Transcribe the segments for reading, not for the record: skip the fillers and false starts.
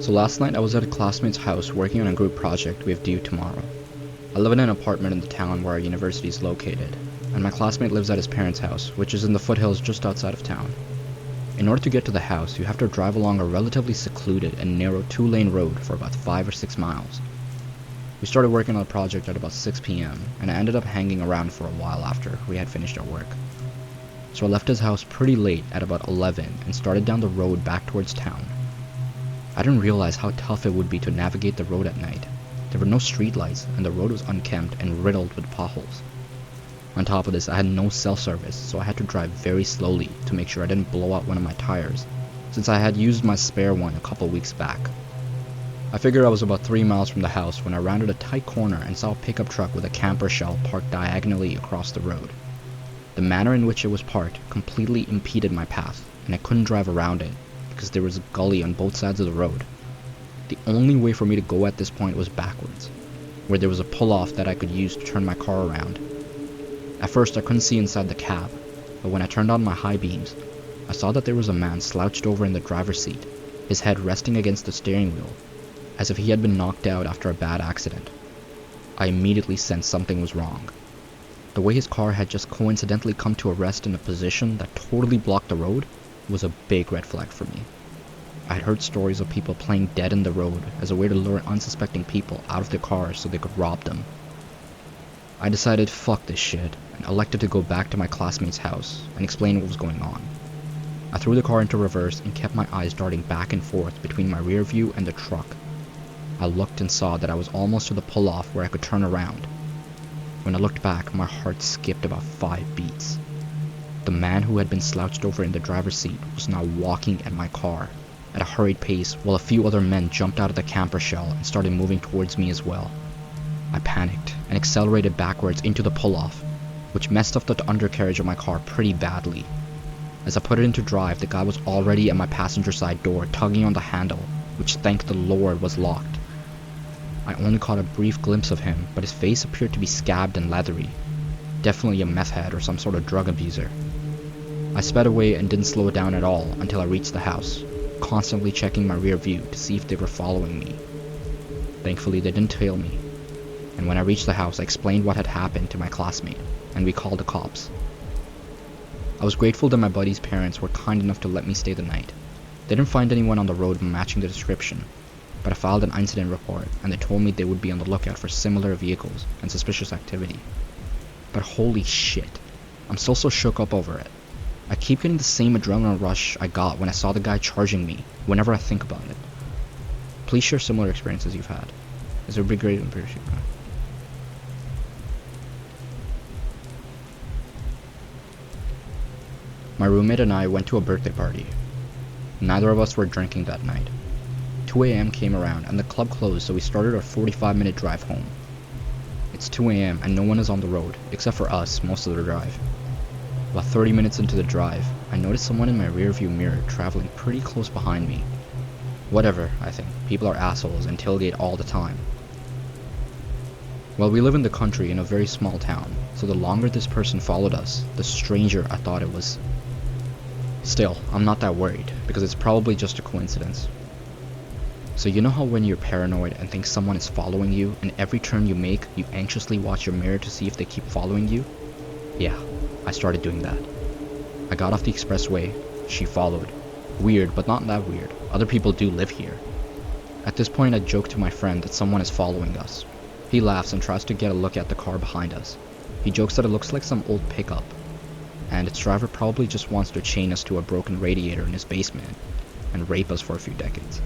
So last night I was at a classmate's house working on a group project we have due tomorrow. I live in an apartment in the town where our university is located, and my classmate lives at his parents' house, which is in the foothills just outside of town. In order to get to the house, you have to drive along a relatively secluded and narrow 2-lane road for about 5 or 6 miles. We started working on the project at about 6 p.m, and I ended up hanging around for a while after we had finished our work. So I left his house pretty late at about 11 and started down the road back towards town. I didn't realize how tough it would be to navigate the road at night. There were no streetlights, and the road was unkempt and riddled with potholes. On top of this, I had no cell service, so I had to drive very slowly to make sure I didn't blow out one of my tires, since I had used my spare one a couple weeks back. I figured I was about 3 miles from the house when I rounded a tight corner and saw a pickup truck with a camper shell parked diagonally across the road. The manner in which it was parked completely impeded my path, and I couldn't drive around it because there was a gully on both sides of the road. The only way for me to go at this point was backwards, where there was a pull-off that I could use to turn my car around. At first I couldn't see inside the cab, but when I turned on my high beams, I saw that there was a man slouched over in the driver's seat, his head resting against the steering wheel, as if he had been knocked out after a bad accident. I immediately sensed something was wrong. The way his car had just coincidentally come to a rest in a position that totally blocked the road was a big red flag for me. I had heard stories of people playing dead in the road as a way to lure unsuspecting people out of their cars so they could rob them. I decided fuck this shit and elected to go back to my classmate's house and explain what was going on. I threw the car into reverse and kept my eyes darting back and forth between my rear view and the truck. I looked and saw that I was almost to the pull-off where I could turn around. When I looked back, my heart skipped about 5 beats. The man who had been slouched over in the driver's seat was now walking at my car at a hurried pace, while a few other men jumped out of the camper shell and started moving towards me as well. I panicked and accelerated backwards into the pull-off, which messed up the undercarriage of my car pretty badly. As I put it into drive, the guy was already at my passenger side door tugging on the handle, which thank the Lord was locked. I only caught a brief glimpse of him, but his face appeared to be scabbed and leathery. Definitely a meth head or some sort of drug abuser. I sped away and didn't slow down at all until I reached the house, constantly checking my rear view to see if they were following me. Thankfully they didn't tail me, and when I reached the house I explained what had happened to my classmate, and we called the cops. I was grateful that my buddy's parents were kind enough to let me stay the night. They didn't find anyone on the road matching the description, but I filed an incident report and they told me they would be on the lookout for similar vehicles and suspicious activity. But holy shit, I'm still so shook up over it. I keep getting the same adrenaline rush I got when I saw the guy charging me whenever I think about it. Please share similar experiences you've had. This would be great and appreciate it. My roommate and I went to a birthday party. Neither of us were drinking that night. 2 a.m. came around and the club closed, so we started our 45-minute drive home. It's 2 a.m. and no one is on the road, except for us most of the drive. About 30 minutes into the drive, I noticed someone in my rearview mirror traveling pretty close behind me. Whatever, I think. People are assholes and tailgate all the time. Well, we live in the country in a very small town, so the longer this person followed us, the stranger I thought it was. Still, I'm not that worried, because it's probably just a coincidence. So you know how when you're paranoid and think someone is following you, and every turn you make, you anxiously watch your mirror to see if they keep following you? Yeah, I started doing that. I got off the expressway, she followed. Weird, but not that weird. Other people do live here. At this point I joke to my friend that someone is following us. He laughs and tries to get a look at the car behind us. He jokes that it looks like some old pickup, and its driver probably just wants to chain us to a broken radiator in his basement and rape us for a few decades.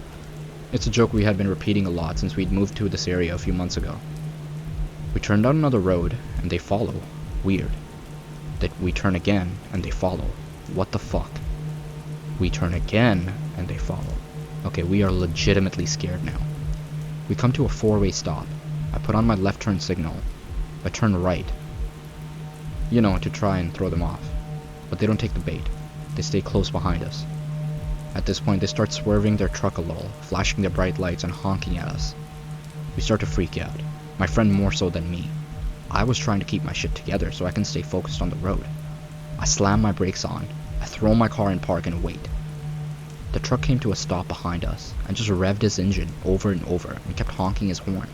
It's a joke we had been repeating a lot since we'd moved to this area a few months ago. We turn down another road, and they follow. Weird. That we turn again, and they follow. What the fuck? We turn again, and they follow. Okay, we are legitimately scared now. We come to a 4-way stop. I put on my left turn signal. I turn right. You know, to try and throw them off. But they don't take the bait. They stay close behind us. At this point, they start swerving their truck a little, flashing their bright lights and honking at us. We start to freak out. My friend more so than me. I was trying to keep my shit together so I can stay focused on the road. I slam my brakes on. I throw my car in park and wait. The truck came to a stop behind us and just revved his engine over and over and kept honking his horn.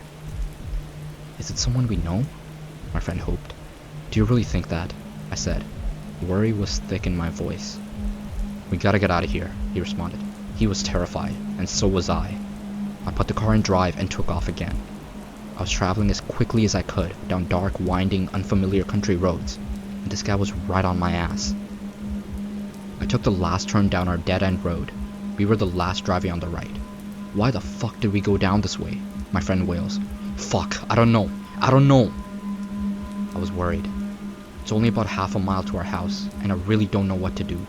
Is it someone we know? My friend hoped. Do you really think that? I said. Worry was thick in my voice. We gotta get out of here, he responded. He was terrified, and so was I. I put the car in drive and took off again. I was traveling as quickly as I could down dark, winding, unfamiliar country roads, and this guy was right on my ass. I took the last turn down our dead-end road. We were the last driving on the right. Why the fuck did we go down this way? My friend wails. Fuck, I don't know. I was worried. It's only about half a mile to our house, and I really don't know what to do.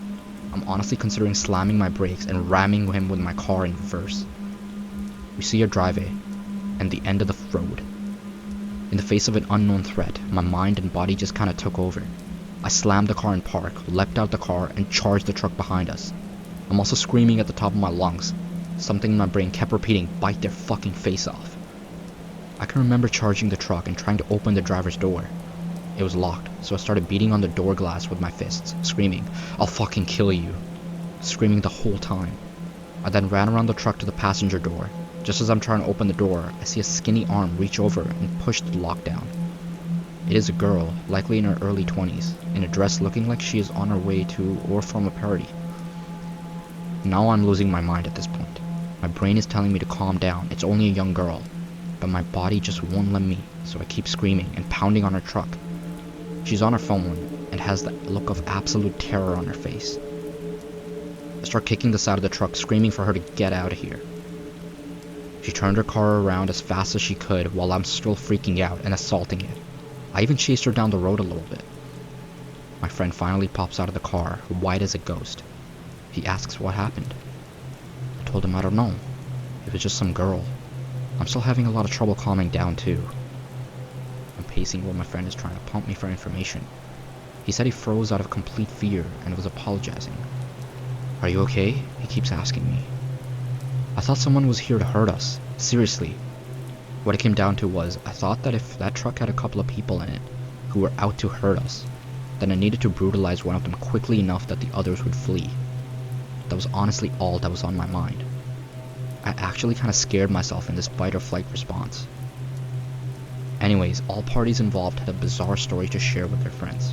I'm honestly considering slamming my brakes and ramming him with my car in reverse. We see a driveway, and the end of the road. In the face of an unknown threat, my mind and body just kinda took over. I slammed the car in park, leapt out the car, and charged the truck behind us. I'm also screaming at the top of my lungs. Something in my brain kept repeating, bite their fucking face off. I can remember charging the truck and trying to open the driver's door. It was locked, so I started beating on the door glass with my fists, screaming, I'll fucking kill you. Screaming the whole time. I then ran around the truck to the passenger door. Just as I'm trying to open the door, I see a skinny arm reach over and push the lock down. It is a girl, likely in her early 20s, in a dress looking like she is on her way to or from a party. Now I'm losing my mind at this point. My brain is telling me to calm down, it's only a young girl. But my body just won't let me, so I keep screaming and pounding on her truck. She's on her phone and has that look of absolute terror on her face. I start kicking the side of the truck, screaming for her to get out of here. She turned her car around as fast as she could while I'm still freaking out and assaulting it. I even chased her down the road a little bit. My friend finally pops out of the car, white as a ghost. He asks what happened. I told him I don't know. It was just some girl. I'm still having a lot of trouble calming down too. I'm pacing while my friend is trying to pump me for information. He said he froze out of complete fear and was apologizing. Are you okay? He keeps asking me. I thought someone was here to hurt us. Seriously. What it came down to was, I thought that if that truck had a couple of people in it who were out to hurt us, then I needed to brutalize one of them quickly enough that the others would flee. That was honestly all that was on my mind. I actually kinda scared myself in this fight or flight response. Anyways, all parties involved had a bizarre story to share with their friends.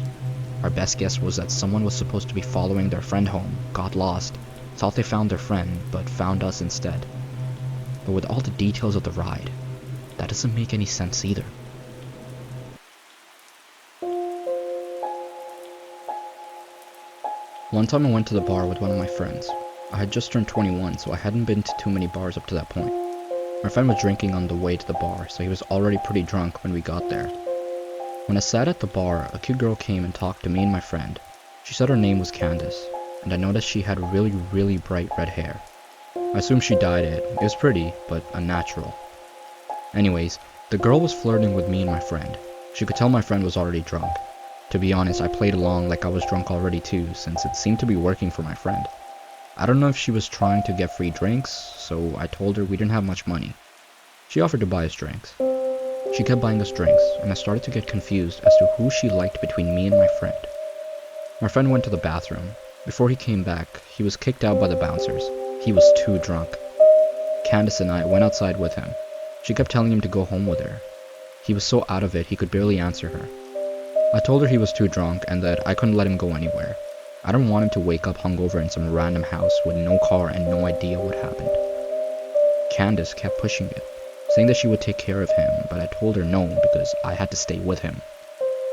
Our best guess was that someone was supposed to be following their friend home, got lost, thought they found their friend, but found us instead. But with all the details of the ride, that doesn't make any sense either. One time I went to the bar with one of my friends. I had just turned 21, so I hadn't been to too many bars up to that point. My friend was drinking on the way to the bar, so he was already pretty drunk when we got there. When I sat at the bar, a cute girl came and talked to me and my friend. She said her name was Candace, and I noticed she had really bright red hair. I assumed she dyed it. It was pretty, but unnatural. Anyways, the girl was flirting with me and my friend. She could tell my friend was already drunk. To be honest, I played along like I was drunk already too, since it seemed to be working for my friend. I don't know if she was trying to get free drinks, so I told her we didn't have much money. She offered to buy us drinks. She kept buying us drinks, and I started to get confused as to who she liked between me and my friend. My friend went to the bathroom. Before he came back, he was kicked out by the bouncers. He was too drunk. Candace and I went outside with him. She kept telling him to go home with her. He was so out of it he could barely answer her. I told her he was too drunk and that I couldn't let him go anywhere. I didn't want him to wake up hungover in some random house with no car and no idea what happened. Candace kept pushing it, saying that she would take care of him, but I told her no because I had to stay with him.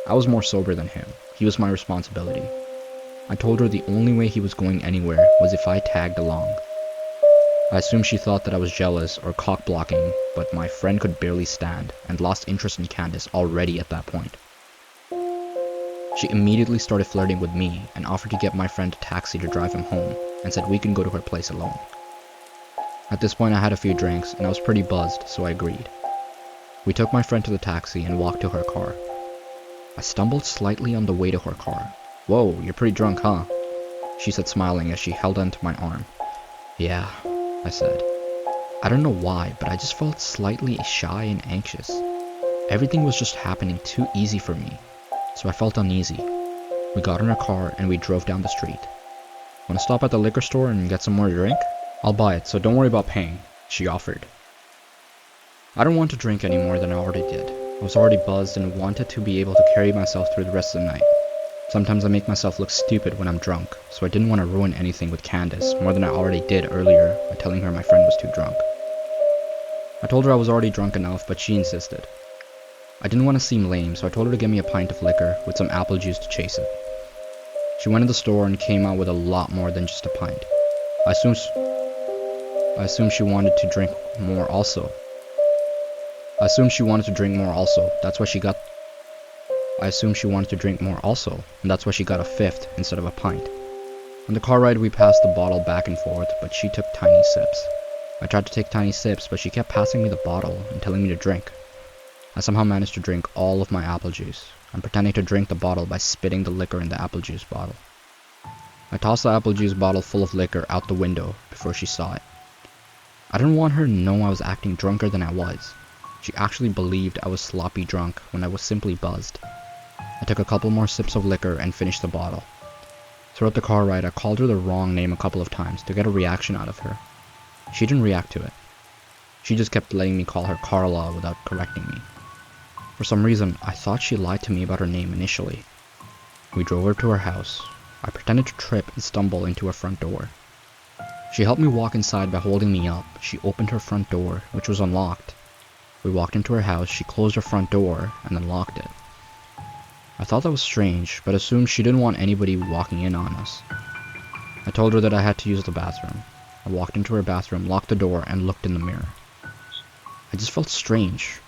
I was more sober than him. He was my responsibility. I told her the only way he was going anywhere was if I tagged along. I assumed she thought that I was jealous or cock-blocking, but my friend could barely stand and lost interest in Candace already at that point. She immediately started flirting with me and offered to get my friend a taxi to drive him home and said we can go to her place alone. At this point I had a few drinks and I was pretty buzzed, so I agreed. We took my friend to the taxi and walked to her car. I stumbled slightly on the way to her car. "Whoa, you're pretty drunk, huh?" she said, smiling as she held onto my arm. "Yeah," I said. I don't know why, but I just felt slightly shy and anxious. Everything was just happening too easy for me, so I felt uneasy. We got in our car and we drove down the street. Wanna stop at the liquor store and get some more drink? I'll buy it, so don't worry about paying, she offered. I didn't want to drink any more than I already did. I was already buzzed and wanted to be able to carry myself through the rest of the night. Sometimes I make myself look stupid when I'm drunk, so I didn't want to ruin anything with Candace more than I already did earlier by telling her my friend was too drunk. I told her I was already drunk enough, but she insisted. I didn't want to seem lame, so I told her to get me a pint of liquor with some apple juice to chase it. She went to the store and came out with a lot more than just a pint. I assumed she wanted to drink more also. That's why she got a fifth instead of a pint. On the car ride we passed the bottle back and forth, but she took tiny sips. I tried to take tiny sips, but she kept passing me the bottle and telling me to drink. I somehow managed to drink all of my apple juice. I'm pretending to drink the bottle by spitting the liquor in the apple juice bottle. I tossed the apple juice bottle full of liquor out the window before she saw it. I didn't want her to know I was acting drunker than I was. She actually believed I was sloppy drunk when I was simply buzzed. I took a couple more sips of liquor and finished the bottle. Throughout the car ride, I called her the wrong name a couple of times to get a reaction out of her. She didn't react to it. She just kept letting me call her Carla without correcting me. For some reason, I thought she lied to me about her name initially. We drove her to her house. I pretended to trip and stumble into her front door. She helped me walk inside by holding me up. She opened her front door, which was unlocked. We walked into her house, she closed her front door, and then locked it. I thought that was strange, but assumed she didn't want anybody walking in on us. I told her that I had to use the bathroom. I walked into her bathroom, locked the door, and looked in the mirror. I just felt strange.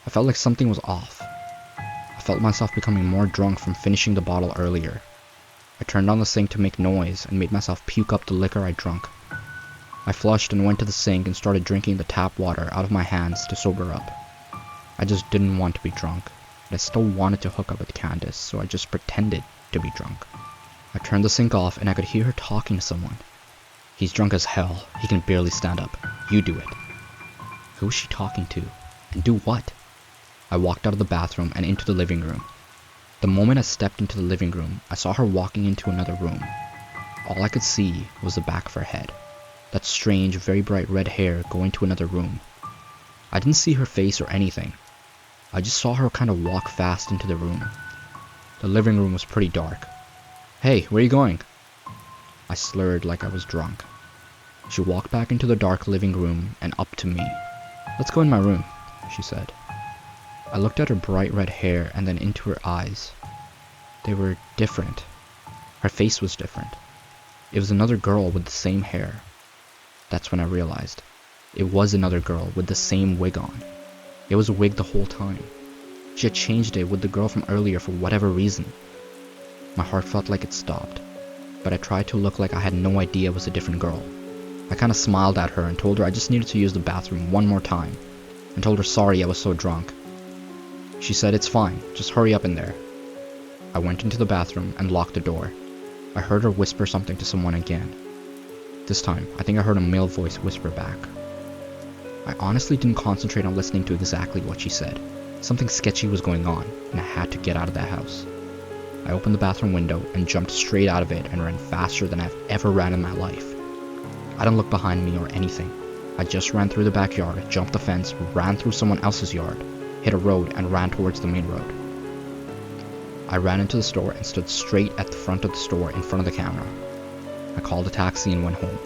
I felt like something was off. I felt myself becoming more drunk from finishing the bottle earlier. I turned on the sink to make noise and made myself puke up the liquor I drunk. I flushed and went to the sink and started drinking the tap water out of my hands to sober up. I just didn't want to be drunk, but I still wanted to hook up with Candace, so I just pretended to be drunk. I turned the sink off and I could hear her talking to someone. He's drunk as hell. He can barely stand up. You do it. Who is she talking to? And do what? I walked out of the bathroom and into the living room. The moment I stepped into the living room, I saw her walking into another room. All I could see was the back of her head. That strange, very bright red hair going to another room. I didn't see her face or anything. I just saw her kind of walk fast into the room. The living room was pretty dark. Hey, where are you going? I slurred like I was drunk. She walked back into the dark living room and up to me. Let's go in my room, she said. I looked at her bright red hair and then into her eyes. They were different. Her face was different. It was another girl with the same hair. That's when I realized. It was another girl with the same wig on. It was a wig the whole time. She had changed it with the girl from earlier for whatever reason. My heart felt like it stopped, but I tried to look like I had no idea it was a different girl. I kinda smiled at her and told her I just needed to use the bathroom one more time, and told her sorry I was so drunk. She said it's fine, just hurry up in there. I went into the bathroom and locked the door. I heard her whisper something to someone again. This time, I think I heard a male voice whisper back. I honestly didn't concentrate on listening to exactly what she said. Something sketchy was going on, and I had to get out of that house. I opened the bathroom window and jumped straight out of it and ran faster than I've ever ran in my life. I didn't look behind me or anything. I just ran through the backyard, jumped the fence, ran through someone else's yard, hit a road, and ran towards the main road. I ran into the store and stood straight at the front of the store in front of the camera. I called a taxi and went home.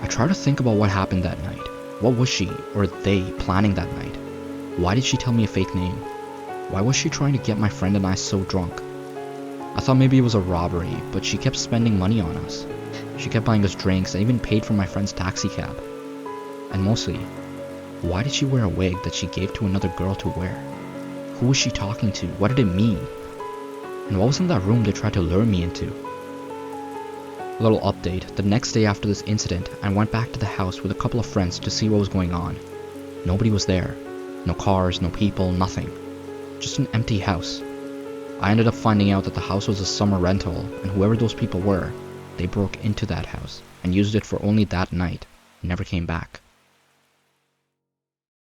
I tried to think about what happened that night. What was she, or they, planning that night? Why did she tell me a fake name? Why was she trying to get my friend and I so drunk? I thought maybe it was a robbery, but she kept spending money on us. She kept buying us drinks and even paid for my friend's taxi cab. And mostly, why did she wear a wig that she gave to another girl to wear? Who was she talking to? What did it mean? And what was in that room they tried to lure me into? A little update, the next day after this incident, I went back to the house with a couple of friends to see what was going on. Nobody was there. No cars, no people, nothing. Just an empty house. I ended up finding out that the house was a summer rental, and whoever those people were, they broke into that house and used it for only that night, and never came back.